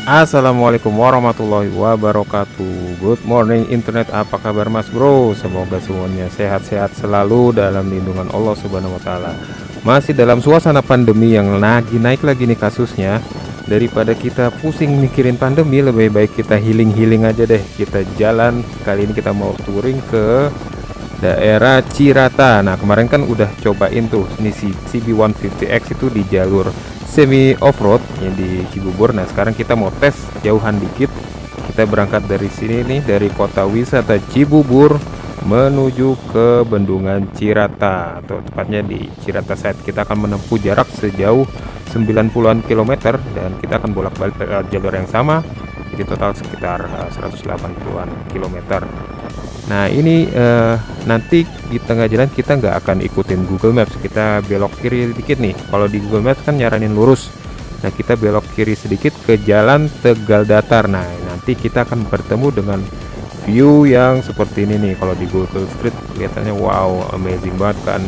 Assalamualaikum warahmatullahi wabarakatuh. Good morning internet, apa kabar mas bro? Semoga semuanya sehat-sehat selalu dalam lindungan Allah Subhanahu wa taala. Masih dalam suasana pandemi yang lagi naik lagi nih kasusnya. Daripada kita pusing mikirin pandemi, lebih baik kita healing aja deh. Kita jalan, kali ini kita mau touring ke daerah Cirata. Nah, kemarin kan udah cobain tuh ini si CB150X itu di jalur semi off-road yang di Cibubur. Nah, sekarang kita mau tes jauhan dikit. Kita berangkat dari sini nih, dari kota wisata Cibubur menuju ke Bendungan Cirata, atau tepatnya di Cirata Side. Kita akan menempuh jarak sejauh 90-an kilometer dan kita akan bolak-balik jalur yang sama. Jadi total sekitar 180-an kilometer. Nah ini nanti di tengah jalan kita nggak akan ikutin Google Maps, kita belok kiri dikit nih. Kalau di Google Maps kan nyaranin lurus, nah kita belok kiri sedikit ke jalan Tegal Datar. Nah nanti kita akan bertemu dengan view yang seperti ini nih. Kalau di Google Street kelihatannya wow, amazing banget kan.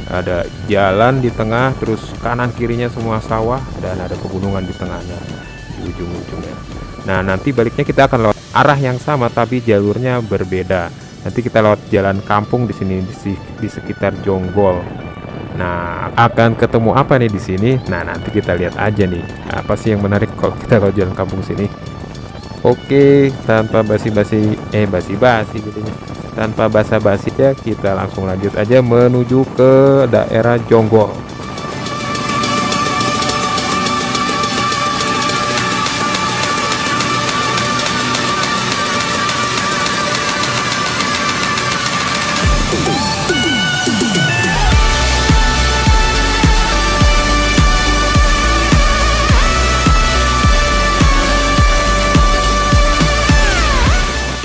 Ada jalan di tengah, terus kanan kirinya semua sawah, dan ada pegunungan di tengahnya di ujung-ujungnya. Nah nanti baliknya kita akan lewat arah yang sama tapi jalurnya berbeda. Nanti kita lewat jalan kampung di sini, di sekitar Jonggol. Nah akan ketemu apa nih di sini? Nah nanti kita lihat aja nih apa sih yang menarik kalau kita lewat jalan kampung sini. Oke, tanpa basi-basi basi-basi jadinya. Tanpa basa-basi ya, kita langsung lanjut aja menuju ke daerah Jonggol.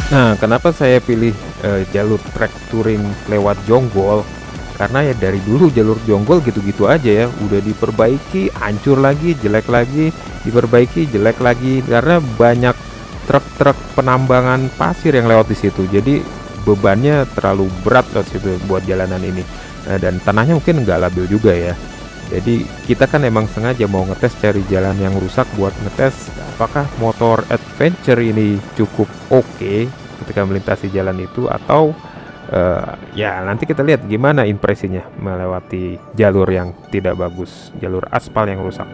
Nah, kenapa saya pilih jalur trek touring lewat Jonggol? Karena ya dari dulu jalur Jonggol gitu-gitu aja ya, udah diperbaiki, hancur lagi, jelek lagi, diperbaiki, jelek lagi, karena banyak truk-truk penambangan pasir yang lewat di situ. Jadi bebannya terlalu berat lewat situ buat jalanan ini. Dan tanahnya mungkin nggak labil juga ya. Jadi kita kan emang sengaja mau ngetes cari jalan yang rusak buat ngetes apakah motor adventure ini cukup oke ketika melintasi jalan itu, atau ya nanti kita lihat gimana impresinya melewati jalur yang tidak bagus, jalur aspal yang rusak.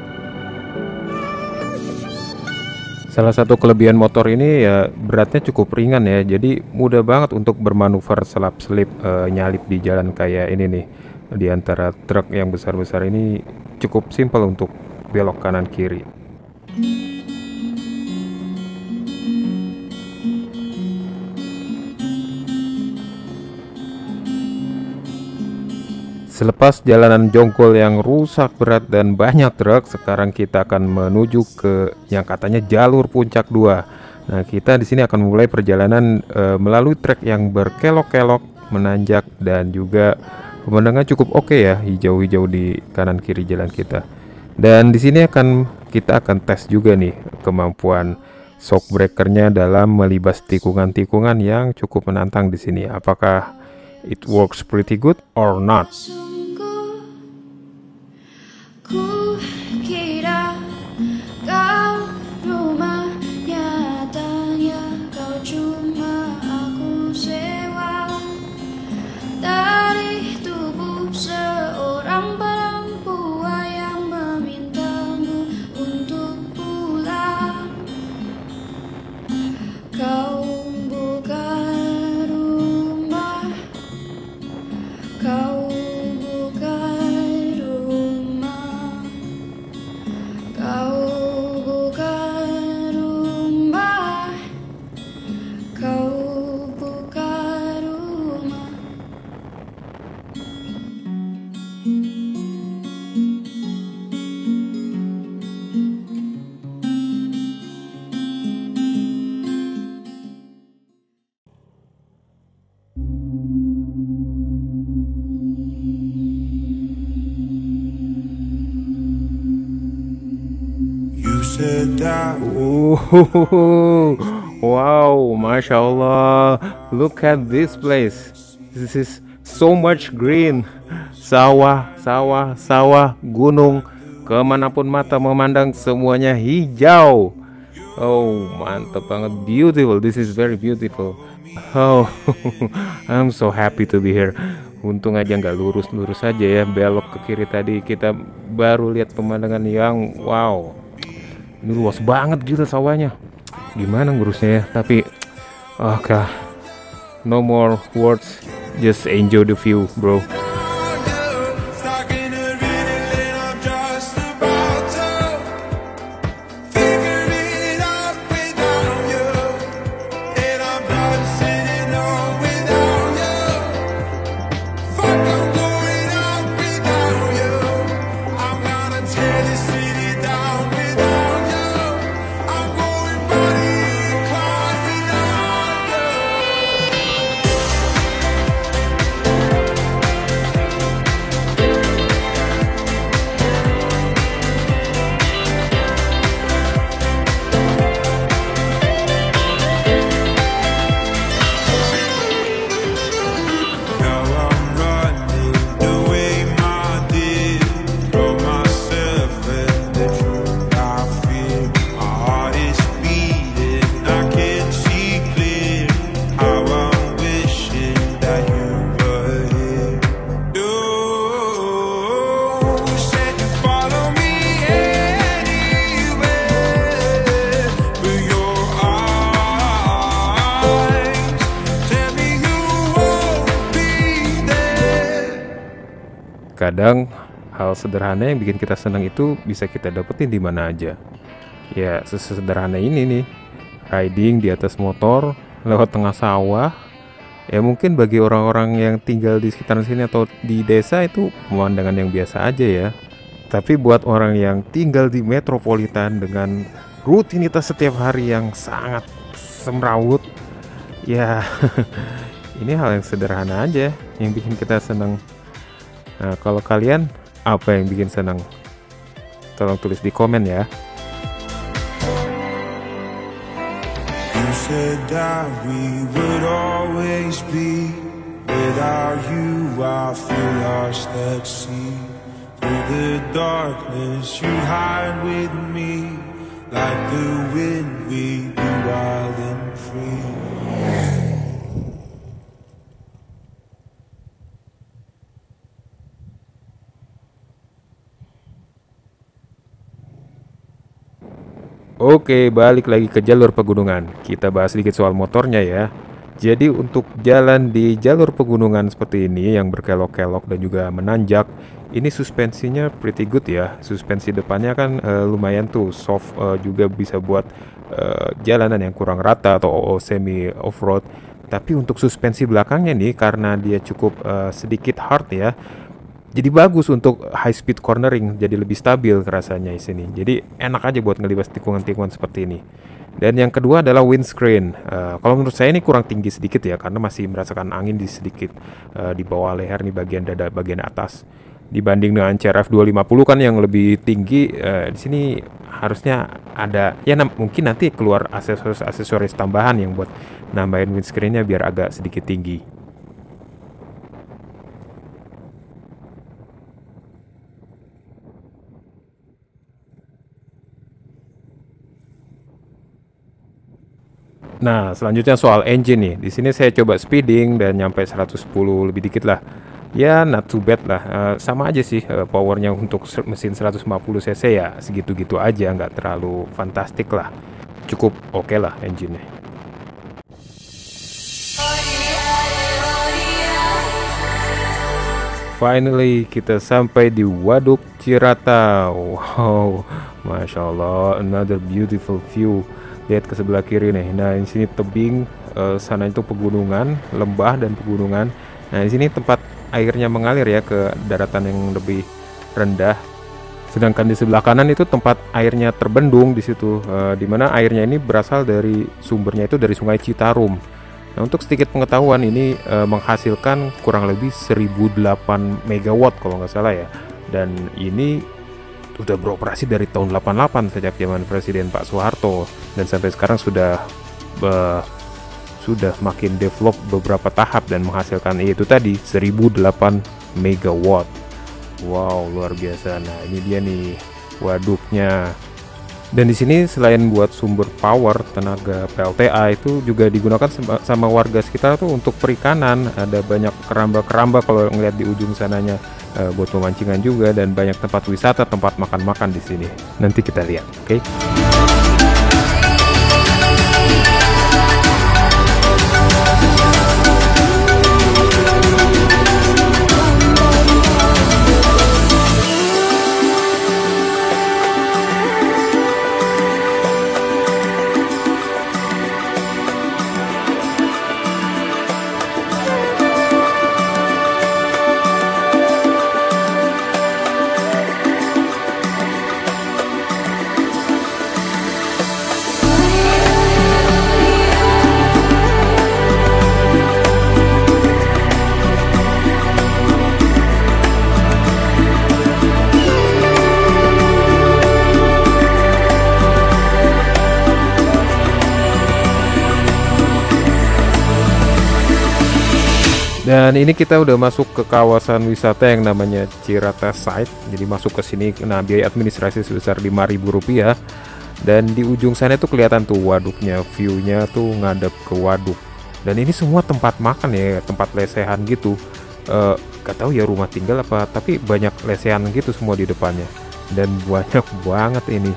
Salah satu kelebihan motor ini ya beratnya cukup ringan ya, jadi mudah banget untuk bermanuver selap-selip nyalip di jalan kayak ini nih. Di antara truk yang besar-besar ini cukup simpel untuk belok kanan kiri. Selepas jalanan Jonggol yang rusak berat dan banyak truk, sekarang kita akan menuju ke yang katanya jalur puncak 2. Nah, kita di sini akan mulai perjalanan melalui trek yang berkelok-kelok, menanjak, dan juga pemandangan cukup oke ya, hijau-hijau di kanan kiri jalan kita. Dan di sini kita akan tes juga nih kemampuan shockbreakernya dalam melibas tikungan-tikungan yang cukup menantang di sini. Apakah it works pretty good or not? Ku kira kau rumah nyatanya, kau cuma aku sewa dari tubuh seorang perempuan yang memintamu untuk pulang. Kau bukan rumah, kau Wow, Masya Allah, look at this place. This is so much green. Sawah, sawah, sawah, gunung, kemanapun mata memandang semuanya hijau. Oh, mantap banget. Beautiful. This is very beautiful. Oh, I'm so happy to be here. Untung aja nggak lurus-lurus aja ya, belok ke kiri tadi. Kita baru lihat pemandangan yang wow. Ini luas banget gitu sawahnya. Gimana ngurusnya ya? Tapi, oke, no more words. Just enjoy the view, bro. Kadang hal sederhana yang bikin kita senang itu bisa kita dapetin di mana aja. Ya, sesederhana ini nih, riding di atas motor lewat tengah sawah. Ya mungkin bagi orang-orang yang tinggal di sekitar sini atau di desa itu pemandangan yang biasa aja ya. Tapi buat orang yang tinggal di metropolitan dengan rutinitas setiap hari yang sangat semrawut, ya ini hal yang sederhana aja yang bikin kita senang. Nah, kalau kalian apa yang bikin senang? Tolong tulis di komen ya. You said that we would always be. Without you, I feel lost at sea. Through the darkness, you hide with me. Like the wind, we be wild and free. Oke, balik lagi ke jalur pegunungan. Kita bahas sedikit soal motornya ya. Jadi untuk jalan di jalur pegunungan seperti ini yang berkelok-kelok dan juga menanjak, ini suspensinya pretty good ya. Suspensi depannya kan lumayan tuh soft, juga bisa buat jalanan yang kurang rata atau semi off-road. Tapi untuk suspensi belakangnya nih, karena dia cukup sedikit hard ya, jadi bagus untuk high speed cornering, jadi lebih stabil rasanya di sini. Jadi enak aja buat ngelibas tikungan-tikungan seperti ini. Dan yang kedua adalah windscreen. Kalau menurut saya ini kurang tinggi sedikit ya, karena masih merasakan angin di sedikit di bawah leher nih, bagian dada bagian atas. Dibanding dengan CRF 250 kan yang lebih tinggi, di sini harusnya ada ya, mungkin nanti keluar aksesoris tambahan yang buat nambahin windscreennya biar agak sedikit tinggi. Nah, selanjutnya soal engine nih. Di sini saya coba speeding dan nyampe 110 lebih dikit lah. Ya, not too bad lah. Sama aja sih powernya untuk mesin 150 cc ya segitu-gitu aja, nggak terlalu fantastik lah. Cukup oke lah engine-nya. Finally kita sampai di Waduk Cirata. Wow, masya Allah, another beautiful view. Lihat ke sebelah kiri nih. Nah, di sini tebing, sana itu pegunungan, lembah dan pegunungan. Nah, di sini tempat airnya mengalir ya ke daratan yang lebih rendah. Sedangkan di sebelah kanan itu tempat airnya terbendung di situ, di mana airnya ini berasal dari sumbernya itu dari Sungai Citarum. Nah, untuk sedikit pengetahuan, ini menghasilkan kurang lebih 1008 megawatt kalau nggak salah ya. Dan ini udah beroperasi dari tahun 88 sejak zaman Presiden Pak Soeharto, dan sampai sekarang sudah makin develop beberapa tahap dan menghasilkan itu tadi 1008 megawatt. Wow, luar biasa. Nah, ini dia nih waduknya. Dan di sini selain buat sumber power tenaga PLTA itu juga digunakan sama warga sekitar tuh untuk perikanan. Ada banyak keramba-keramba kalau ngeliat di ujung sananya, buat pemancingan juga, dan banyak tempat wisata, tempat makan-makan di sini. Nanti kita lihat, oke? Dan ini kita udah masuk ke kawasan wisata yang namanya Cirata Site. Jadi masuk ke sini, nah biaya administrasi sebesar Rp5.000. Dan di ujung sana tuh kelihatan tuh waduknya, view-nya tuh ngadep ke waduk. Dan ini semua tempat makan ya, tempat lesehan gitu. Gak tahu ya rumah tinggal apa, tapi banyak lesehan gitu semua di depannya. Dan banyak banget ini.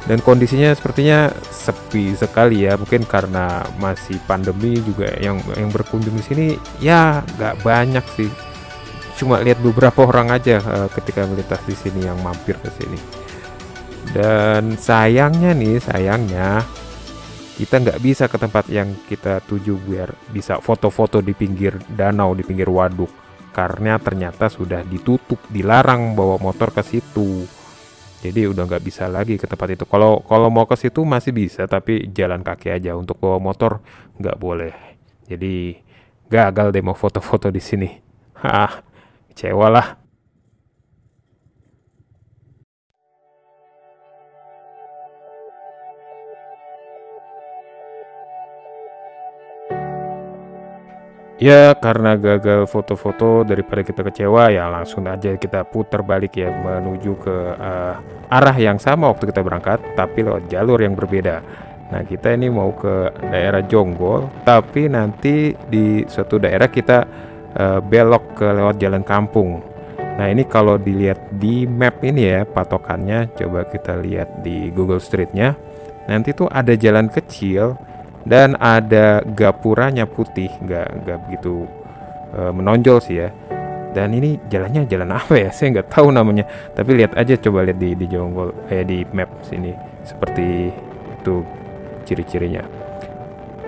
Dan kondisinya sepertinya sepi sekali ya, mungkin karena masih pandemi juga. Yang berkunjung di sini ya nggak banyak sih, cuma lihat beberapa orang aja ketika melintas di sini yang mampir ke sini. Dan sayangnya kita nggak bisa ke tempat yang kita tuju biar bisa foto-foto di pinggir danau, di pinggir waduk, karena ternyata sudah ditutup, dilarang bawa motor ke situ. Jadi udah nggak bisa lagi ke tempat itu. Kalau mau ke situ masih bisa, tapi jalan kaki aja. Untuk bawa motor nggak boleh. Jadi gagal deh mau foto-foto di sini. Hah, kecewa lah. Ya, karena gagal foto-foto, daripada kita kecewa ya langsung aja kita putar balik ya, menuju ke arah yang sama waktu kita berangkat, tapi lewat jalur yang berbeda. Nah, kita ini mau ke daerah Jonggol, tapi nanti di suatu daerah kita belok ke lewat jalan kampung. Nah, ini kalau dilihat di map ini ya, patokannya coba kita lihat di Google Street-nya. Nanti tuh ada jalan kecil dan ada gapuranya putih, nggak begitu menonjol sih ya. Dan ini jalannya jalan apa ya? Saya nggak tahu namanya. Tapi lihat aja, coba lihat di Jonggol, di map sini seperti itu ciri-cirinya.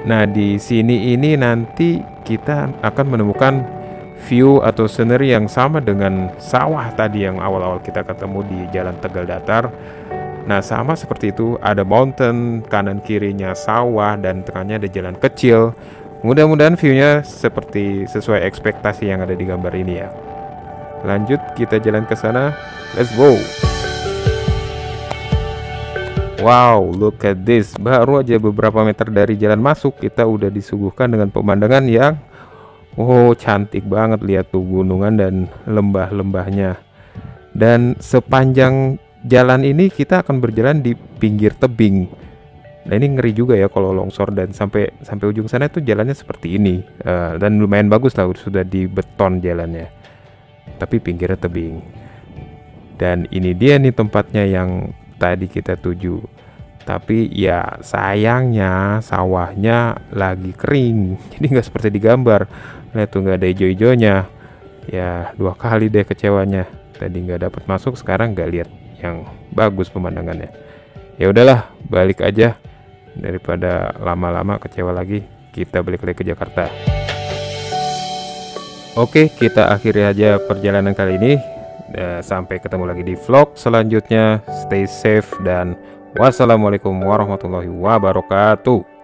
Nah, di sini ini nanti kita akan menemukan view atau scenery yang sama dengan sawah tadi yang awal-awal kita ketemu di Jalan Tegal Datar. Nah, sama seperti itu, ada mountain, kanan kirinya sawah, dan tengahnya ada jalan kecil. Mudah-mudahan view-nya seperti sesuai ekspektasi yang ada di gambar ini ya. Lanjut, kita jalan ke sana. Let's go. Wow, look at this. Baru aja beberapa meter dari jalan masuk, kita udah disuguhkan dengan pemandangan yang cantik banget. Lihat tuh gunungan dan lembah-lembahnya. Dan sepanjang jalan ini kita akan berjalan di pinggir tebing. Nah, ini ngeri juga ya kalau longsor, dan sampai ujung sana itu jalannya seperti ini. Dan lumayan bagus lah, sudah di beton jalannya. Tapi pinggirnya tebing. Dan ini dia nih tempatnya yang tadi kita tuju. Tapi ya sayangnya sawahnya lagi kering. Jadi nggak seperti di gambar. Lihat tuh, nggak ada hijau-hijaunya. Ya 2 kali deh kecewanya. Tadi nggak dapat masuk, sekarang nggak lihat yang bagus pemandangannya. Ya udahlah, balik aja daripada lama-lama kecewa lagi. Kita balik lagi ke Jakarta. Oke, kita akhiri aja perjalanan kali ini. Sampai ketemu lagi di vlog selanjutnya. Stay safe dan wassalamualaikum warahmatullahi wabarakatuh.